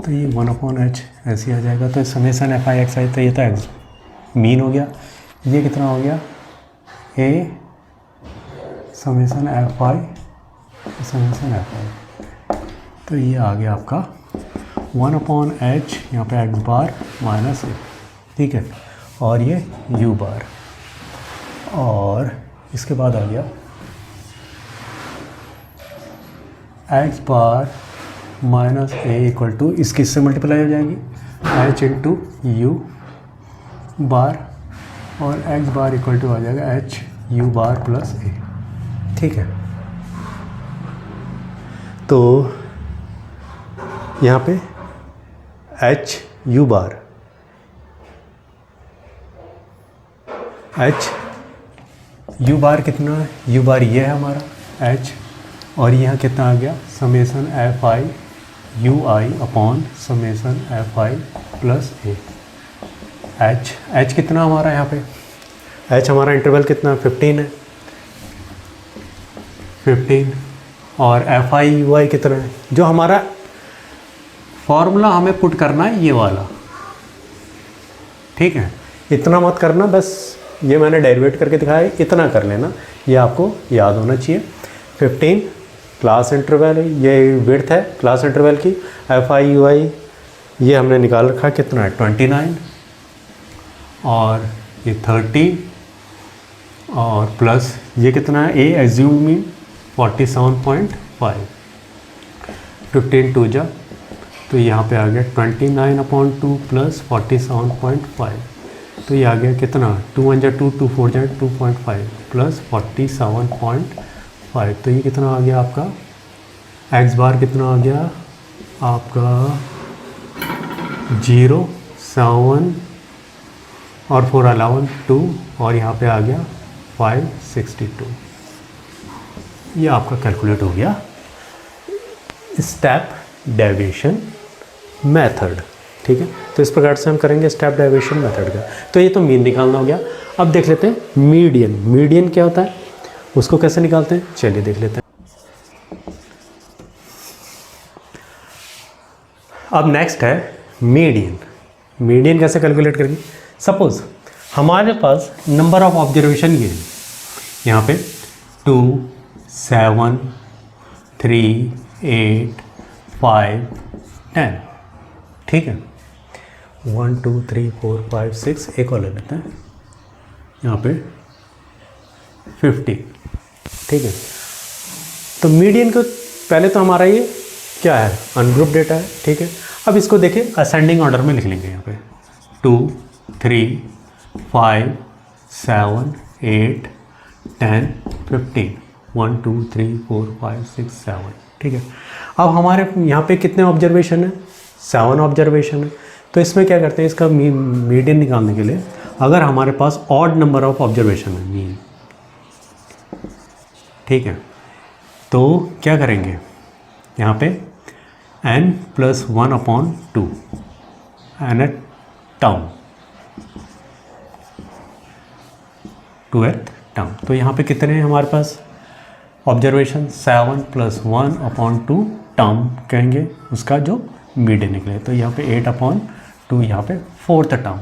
तो ये 1/h ऐसे आ जाएगा, तो summation F I X I, तो ये तो मीन हो गया, ये कितना हो गया A summation F I summation F I, तो ये आ गया आपका 1 अपॉन एच, यहाँ पे एक्स बार माइनस ए, ठीक है, और ये यू बार, और इसके बाद आ गया x bar minus a equal to, इसकी इससे मल्टीप्लाई हो जाएगी एच इंटू यू बार, और एक्स बार इक्वल टू आ जाएगा एच यू बार प्लस ए, ठीक है। तो यहाँ पे एच यू बार, एच यू बार कितना है, यू बार ये है हमारा एच, और यहाँ कितना आ गया summation F i u i upon summation F I plus A. H कितना हमारा यहाँ पे, एच हमारा इंटरवल कितना 15 है, 15, और एफ आई यू आई कितना है, जो हमारा फॉर्मूला हमें पुट करना है ये वाला, ठीक है। इतना मत करना, बस ये मैंने डेरिवेट करके दिखाया, इतना कर लेना, ये आपको याद होना चाहिए। 15 क्लास इंटरवल है, ये विड्थ है क्लास इंटरवल की, एफ आई यू आई ये हमने निकाल रखा है, कितना है 29, और ये 30, और प्लस ये कितना है ए एज्यूमिंग 47.5, 15 टू जा, तो यहाँ पे आ गया 29/2 प्लस 47.5, तो ये आ गया कितना 2 1 2 2 4 2.5 प्लस 47.5, तो ये कितना आ गया आपका एक्स बार कितना आ गया आपका 0 7 और 4 11 2, और यहाँ पे आ गया 562, ये आपका कैलकुलेट हो गया स्टेप डेविएशन मेथड, ठीक है। तो इस प्रकार से हम करेंगे स्टेप डेविएशन मेथड का। तो ये तो मीन निकालना हो गया। अब देख लेते हैं मीडियन, मीडियन क्या होता है, उसको कैसे निकालते हैं, चलिए देख लेते हैं। अब नेक्स्ट है मीडियन। मीडियन कैसे कैलकुलेट करेंगे, सपोज हमारे पास नंबर ऑफ ऑब्जर्वेशन ये है, यहाँ पे 2 7 3 8 5 10, ठीक है। 1 2 3 4 5 6, एक और ले लेते हैं यहाँ पे 50, ठीक है। तो मीडियन को पहले तो हमारा ये क्या है अनग्रुप डेटा है, ठीक है। अब इसको देखें असेंडिंग ऑर्डर में लिख लेंगे, यहाँ पे 2 3 5 7 8 10 15 1 2 3 4 5 6 7, ठीक है। अब हमारे यहाँ पे कितने ऑब्जर्वेशन है, 7 ऑब्जर्वेशन है। तो इसमें क्या करते हैं, इसका मीडियन निकालने के लिए अगर हमारे पास ऑड नंबर ऑफ ऑब्जर्वेशन है मीन, ठीक है, तो क्या करेंगे यहाँ पे n+1/2 N eight term, 2th term. तो यहाँ पे कितने हैं हमारे पास ऑब्जर्वेशन, 7 + 1/2 टर्म कहेंगे उसका जो मीडियन निकले। तो यहाँ पे 8/2, यहाँ पे 4th टर्म,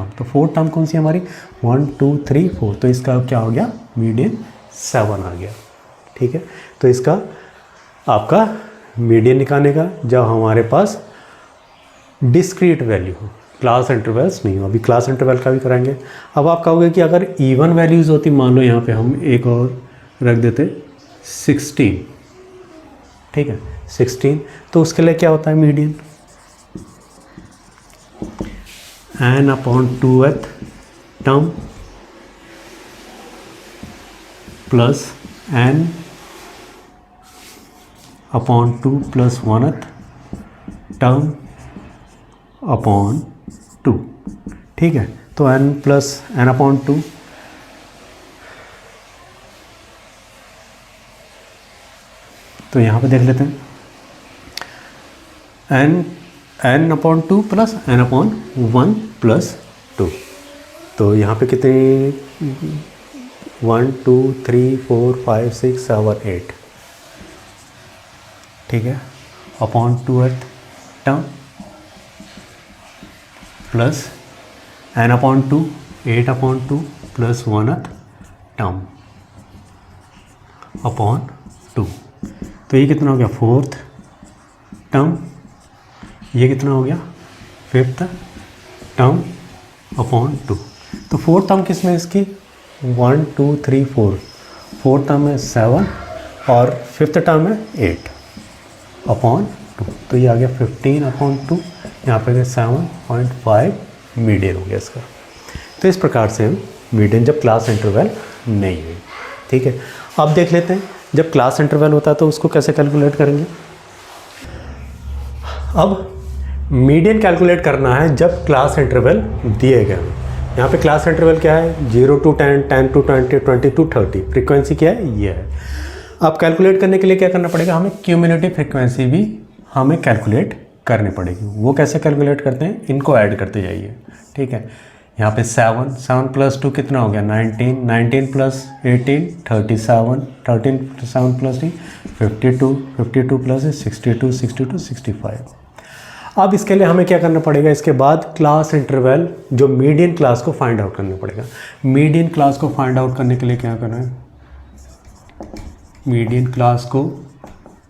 तो 4th टर्म कौन सी हमारी 1 2 3 4, तो इसका क्या हो गया मीडियन 7 आ गया, ठीक है। तो इसका आपका मीडियन निकालने का जब हमारे पास डिस्क्रीट वैल्यू हो, क्लास इंटरवल्स नहीं हो, अभी क्लास इंटरवल का भी कराएंगे। अब आप कहोगे कि अगर इवन वैल्यूज़ होती, मान लो यहाँ पे हम एक और रख देते 16, ठीक है 16, तो उसके लिए क्या होता है median n/2th term plus n/2 + 1th term upon 2, ठीक है। तो n/2, तो यहाँ पे देख लेते हैं n/2 प्लस n/1 + 2, तो यहाँ पे कितने 1 2 3 4 5 6 7 8, ठीक है, upon 2th term plus n/2 8/2 plus 1th term upon 2, तो ये कितना हो गया 4th टर्म ये कितना हो गया, फिफ्थ टर्म अपॉन 2। तो फोर्थ टर्म किस में इसकी 1 2 3 4, फोर्थ टर्म है 7 और फिफ्थ टर्म है 8 अपॉन 2। तो ये आ गया 15 अपॉन 2, यहाँ पे 7.5 मीडियन हो गया इसका। तो इस प्रकार से हम मीडियन जब क्लास इंटरवल नहीं हुई, ठीक है। अब देख लेते हैं जब क्लास इंटरवल होता है तो उसको कैसे कैलकुलेट करेंगे। अब मीडियन कैलकुलेट करना है जब क्लास इंटरवल दिए गए हैं। यहाँ पे क्लास इंटरवल क्या है 0 to 10, 10 to 20, 20 to 30। फ्रीक्वेंसी क्या है, ये है। अब कैलकुलेट करने के लिए क्या करना पड़ेगा, हमें क्यूमुलेटिव फ्रीक्वेंसी भी हमें कैलकुलेट करनी पड़ेगी। वो कैसे कैलकुलेट करते हैं, इनको ऐड करते जाइए, ठीक है। यहाँ पे 7 + 2 कितना हो गया 19, 19 + 18 37, 13 7 + 3 52, 52 + 62, 62 65। अब इसके लिए हमें क्या करना पड़ेगा, इसके बाद क्लास इंटरवल जो मीडियन क्लास को फाइंड आउट करना पड़ेगा। मीडियन क्लास को फाइंड आउट करने के लिए क्या करना है, मीडियन क्लास को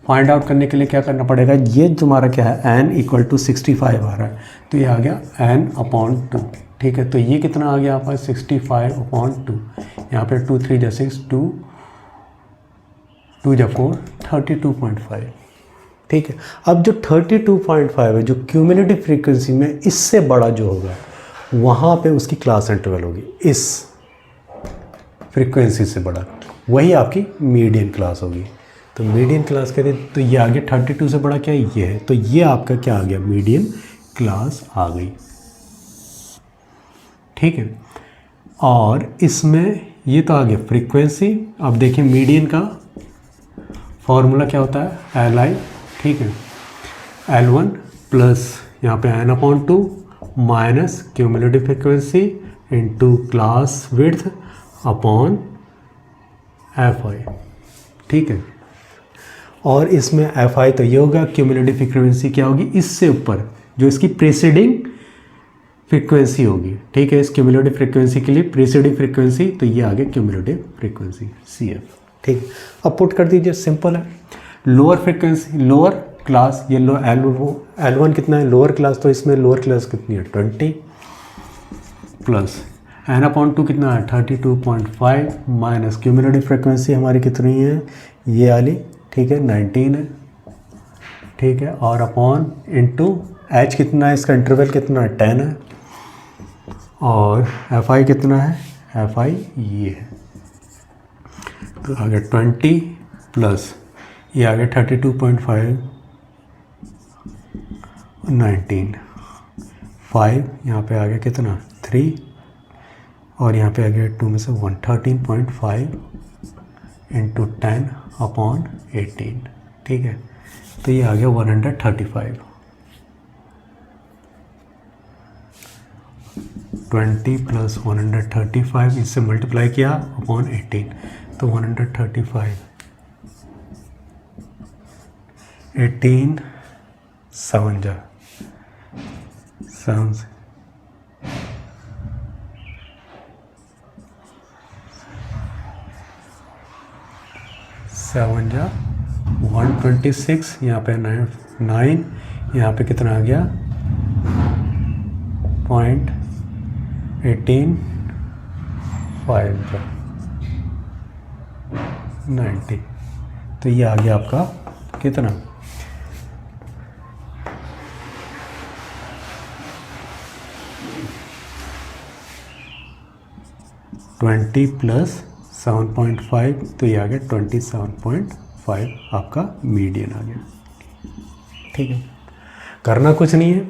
फाइंड आउट करने के लिए क्या करना पड़ेगा, ये तुम्हारा क्या है n = 65 आ रहा है, तो ये आ गया n/2, ठीक है। तो ये कितना आ गया आपका 65/2, यहाँ पे 2 3 × 6 2 2 × 4 32.5, ठीक है। अब जो 32.5 है जो क्यूमुलेटिव फ्रीक्वेंसी में इससे बड़ा जो होगा वहाँ पे उसकी क्लास इंटरवल होगी, इस फ्रीक्वेंसी से बड़ा, वही आपकी मीडियन क्लास होगी। तो मीडियन क्लास कहते हैं, तो ये आ गया 32 से बड़ा क्या ये है, तो ये आपका क्या आ गया मीडियन क्लास आ गई, ठीक है। और इसमें ये तो आ गया फ्रीक्वेंसी। अब देखिए मीडियन का फॉर्मूला क्या होता है Li, ठीक है, L1 प्लस यहाँ पे n/2 minus cumulative frequency into class width upon Fi, ठीक है। और इसमें Fi तो ये होगा, क्यूमुलेटिव फ्रीक्वेंसी क्या होगी इससे ऊपर जो इसकी प्रीसीडिंग फ्रीक्वेंसी होगी, ठीक है। इस क्यूमुलेटिव फ्रीक्वेंसी के लिए प्रीसीडिंग फ्रीक्वेंसी, तो ये आ गया क्यूमुलेटिव फ्रीक्वेंसी CF, ठीक है। अब पुट कर दीजिए, सिंपल है। लोअर फ्रीक्वेंसी लोअर क्लास, ये लो L1 कितना है लोअर क्लास, तो इसमें लोअर क्लास कितनी है 20 प्लस n/2 कितना है 32.5 माइनस क्यूमुलेटिव फ्रीक्वेंसी हमारी कितनी है ये वाली, ठीक है 19 है, ठीक है। और अपॉन इंटू H कितना है, इसका इंटरवल कितना है 10 है, और Fi कितना है Fi ये है, तो आ गया 20 प्लस ये आ गया 32.5 19 5, यहाँ पे आ गया कितना 3, और यहाँ पे आ गया 2 में से 1 13.5 इंटू 10 अपॉन 18, ठीक है। तो ये आ गया 135, 20 प्लस 135 इससे मल्टीप्लाई किया अपॉन 18, तो 135 18 7 जा 7 7 जा 126, यहाँ पे 9, यहाँ पे कितना आ गया 0.18 5 जा 90, तो ये आ गया आपका कितना 20 प्लस 7.5, तो ये आ गया 27.5 आपका मीडियन आ गया, ठीक है। करना कुछ नहीं है,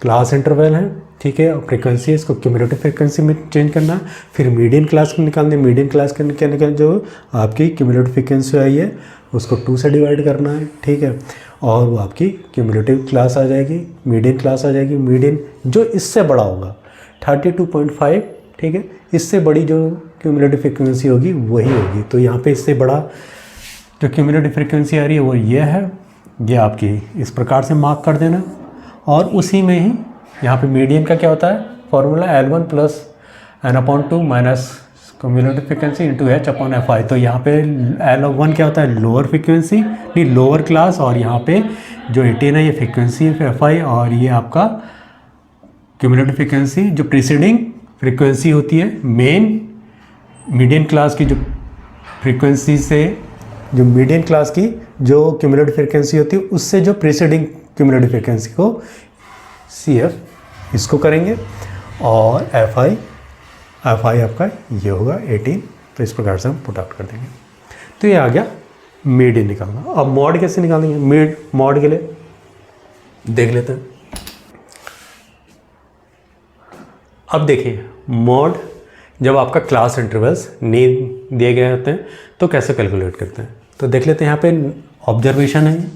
क्लास इंटरवल है, ठीक है। और फ्रीक्वेंसी इसको क्यूमुलेटिव फ्रीक्वेंसी में चेंज करना है, फिर मीडियन क्लास को निकालना है। मीडियन क्लास के निकालने जो आपकी क्यूमुलेटिव फ्रीक्वेंसी आई है उसको 2 से डिवाइड करना है, ठीक है। और वो आपकी क्यूमुलेटिव क्लास आ जाएगी, मीडियन क्लास आ जाएगी। मीडियन जो इससे बड़ा होगा 32.5, ठीक है, इससे बड़ी जो क्यूमुलेटिव फ्रीक्वेंसी होगी वही होगी। तो यहाँ पे इससे बड़ा जो क्यूमुलेटिव फ्रीक्वेंसी आ रही है वो ये है, ये आपकी इस प्रकार से मार्क कर देना। और उसी में ही यहाँ पे मीडियन का क्या होता है formula L1 plus n/2 minus cumulative frequency into H upon F I. तो यहाँ पे L1 क्या होता है, लोअर फ्रीक्वेंसी, नहीं लोअर क्लास, और यहाँ पे जो 18 है ये फ्रीक्वेंसी है एफ आई, और ये आपका क्यूमुलेटिव फ्रीक्वेंसी जो प्रीसीडिंग फ्रीक्वेंसी होती है मेन मीडियन क्लास की, जो फ्रीक्वेंसी से जो मीडियन क्लास की जो क्यूमुलेटिव फ्रीक्वेंसी होती है उससे जो प्रीसीडिंग क्यूमुलेटिव फ्रीक्वेंसी को CF इसको करेंगे, और एफ आई आपका ये होगा 18। तो इस प्रकार से हम पुट आउट कर देंगे। तो ये आ गया मीडियन निकालना। अब मॉड कैसे निकालेंगे, मॉड के लिए देख लेते हैं। अब देखिए मॉड जब आपका क्लास इंटरवल्स नहीं दिए गए होते हैं तो कैसे कैलकुलेट करते हैं, तो देख लेते हैं। यहाँ पे ऑब्जर्वेशन है,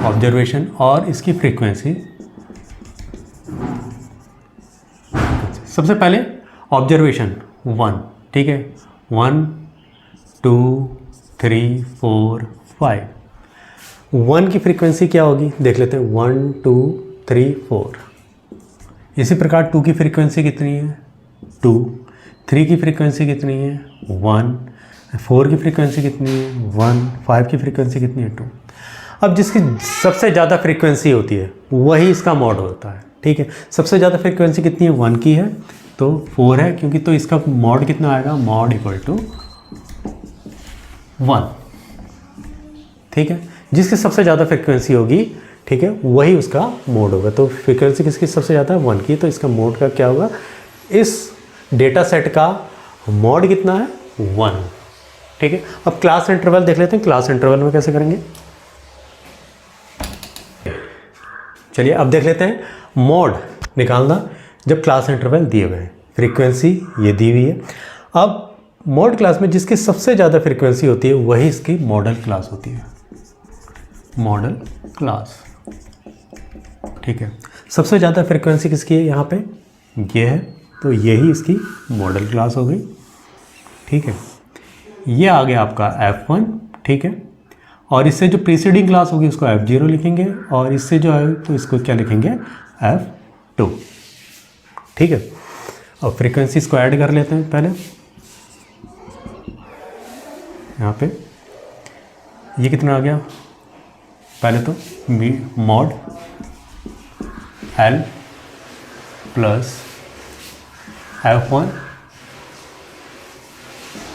ऑब्जर्वेशन और इसकी फ्रीक्वेंसी। सबसे पहले ऑब्जर्वेशन 1, ठीक है, 1 2 3 4 5। 1 की फ्रीक्वेंसी क्या होगी देख लेते हैं, 1 2 3 4। इसी प्रकार 2 की फ्रीक्वेंसी कितनी है 2, 3 की फ्रीक्वेंसी कितनी है 1, 4 की फ्रीक्वेंसी कितनी है 1, 5 की फ्रीक्वेंसी कितनी है 2। अब जिसकी सबसे ज़्यादा फ्रीक्वेंसी होती है वही इसका मॉड होता है, ठीक है। सबसे ज़्यादा फ्रीक्वेंसी कितनी है 1 की है, तो 4 है, क्योंकि तो इसका मॉड कितना आएगा, मॉड इक्वल टू 1, ठीक है। जिसकी सबसे ज़्यादा फ्रीक्वेंसी होगी, ठीक है, वही उसका मोड होगा। तो फ्रीक्वेंसी किसकी सबसे ज़्यादा है 1 की, तो इसका मोड का क्या होगा, इस डेटा सेट का मोड कितना है 1, ठीक है। अब क्लास इंटरवल देख लेते हैं, क्लास इंटरवल में कैसे करेंगे। चलिए अब देख लेते हैं मोड निकालना जब क्लास इंटरवल दिए हुए हैं। फ्रीक्वेंसी ये दी हुई है। अब मोड क्लास में जिसकी सबसे ज़्यादा फ्रीक्वेंसी होती है वही इसकी मॉडल क्लास होती है, मॉडल क्लास, ठीक है। सबसे ज़्यादा फ्रीक्वेंसी किसकी है यहाँ पे, ये है, तो यही इसकी मॉडल क्लास हो गई, ठीक है। ये आ गया आपका F1, ठीक है, और इससे जो प्रीसीडिंग क्लास होगी उसको F0 लिखेंगे, और इससे जो है तो इसको क्या लिखेंगे F2, ठीक है। अब फ्रीक्वेंसी इसको ऐड कर लेते हैं पहले। यहाँ पे ये कितना आ गया, पहले तो mod L plus F1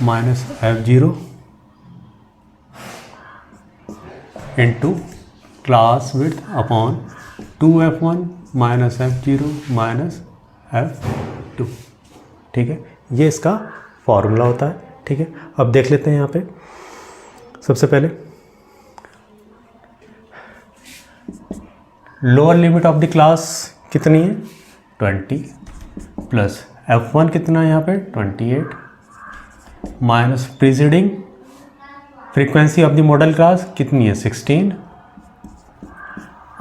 minus F0 into class width upon 2F1 minus F0 minus F2, ठीक है। ये इसका फॉर्मूला होता है, ठीक है। अब देख लेते हैं यहाँ पे सबसे पहले lower limit of the class कितनी है 20 प्लस F1 कितना है यहाँ पे 28 minus preceding frequency of the model class कितनी है 16,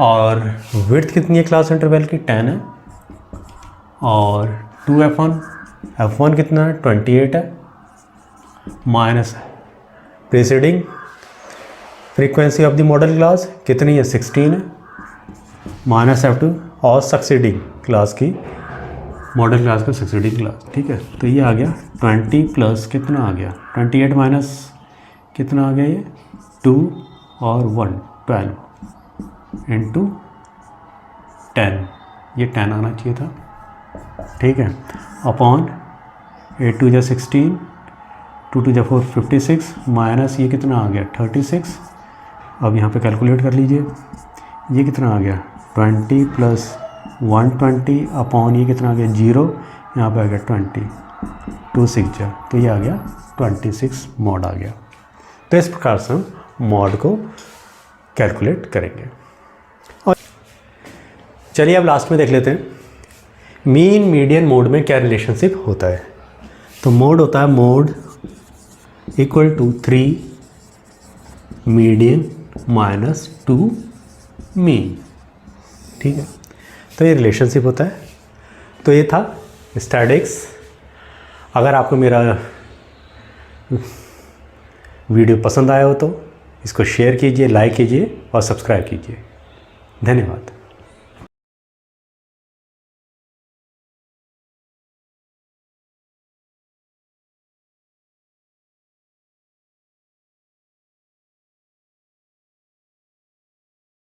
और विड्थ कितनी है क्लास इंटरवल की 10 है, और 2F1 कितना है 28 है, minus preceding frequency of the model class कितनी है 16 है, माइनस F2 और सक्सीडिंग क्लास की मॉडल क्लास का सक्सीडिंग क्लास, ठीक है। तो ये आ गया 20 प्लस कितना आ गया 28 माइनस कितना आ गया ये 2 और 1 12 इंटू 10, ये 10 आना चाहिए था, ठीक है, अपॉन 8 2 जा 16 2 2 जा 4 56 माइनस ये कितना आ गया 36। अब यहाँ पे कैलकुलेट कर लीजिए, ये कितना आ गया 20 प्लस 120 अपॉन ये कितना आ गया 0, यहाँ पे आ गया 20 2 6 जा, तो ये आ गया 26 मॉड आ गया। तो इस प्रकार से हम मॉड को कैलकुलेट करेंगे। और चलिए अब लास्ट में देख लेते हैं मीन मीडियन मोड में क्या रिलेशनशिप होता है। तो मोड होता है mode equal to 3 median minus 2 mean, ठीक है। तो ये रिलेशनशिप होता है। तो ये था स्टैटिक्स। अगर आपको मेरा वीडियो पसंद आया हो तो इसको शेयर कीजिए, लाइक कीजिए और सब्सक्राइब कीजिए। धन्यवाद।